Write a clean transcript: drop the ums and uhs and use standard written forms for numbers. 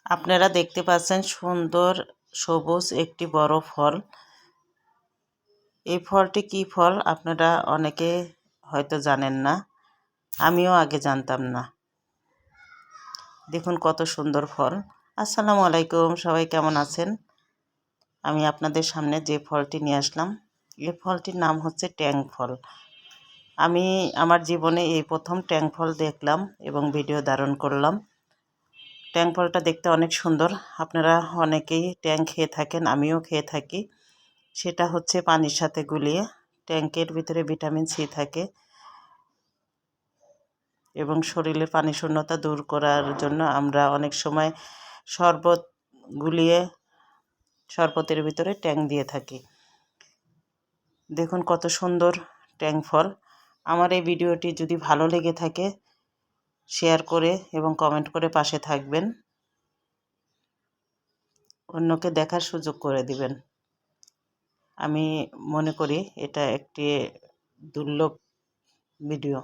আপনারা দেখতে পাচ্ছেন সুন্দর সবুজ একটি বড় ফল। এই ফলটি কি ফল আপনারা অনেকে হয়তো জানেন না, আমিও আগে জানতাম না। দেখুন কত সুন্দর ফল। আসসালামু আলাইকুম, সবাই কেমন আছেন? আমি আপনাদের সামনে যে ফলটি নিয়ে আসলাম, এই ফলটির নাম হচ্ছে ট্যাং ফল। আমি আমার জীবনে এই প্রথম ট্যাং ফল দেখলাম এবং ভিডিও ধারণ করলাম। ট্যাং ফলটা দেখতে অনেক সুন্দর। আপনারা অনেকেই ট্যাং খেয়ে থাকেন, আমিও খেয়ে থাকি। সেটা হচ্ছে পানির সাথে গুলিয়ে। ট্যাংকের ভিতরে ভিটামিন সি থাকে এবং শরীরের পানি শূন্যতা দূর করার জন্য আমরা অনেক সময় শরবত গুলিয়ে শরবতের ভিতরে ট্যাং দিয়ে থাকি। দেখুন কত সুন্দর ট্যাং ফল। আমার এই ভিডিওটি যদি ভালো লেগে থাকে শেয়ার করে এবং কমেন্ট করে পাশে থাকবেন, অন্যকে দেখার সুযোগ করে দিবেন। আমি মনে করি এটা একটি দুর্লভ ভিডিও।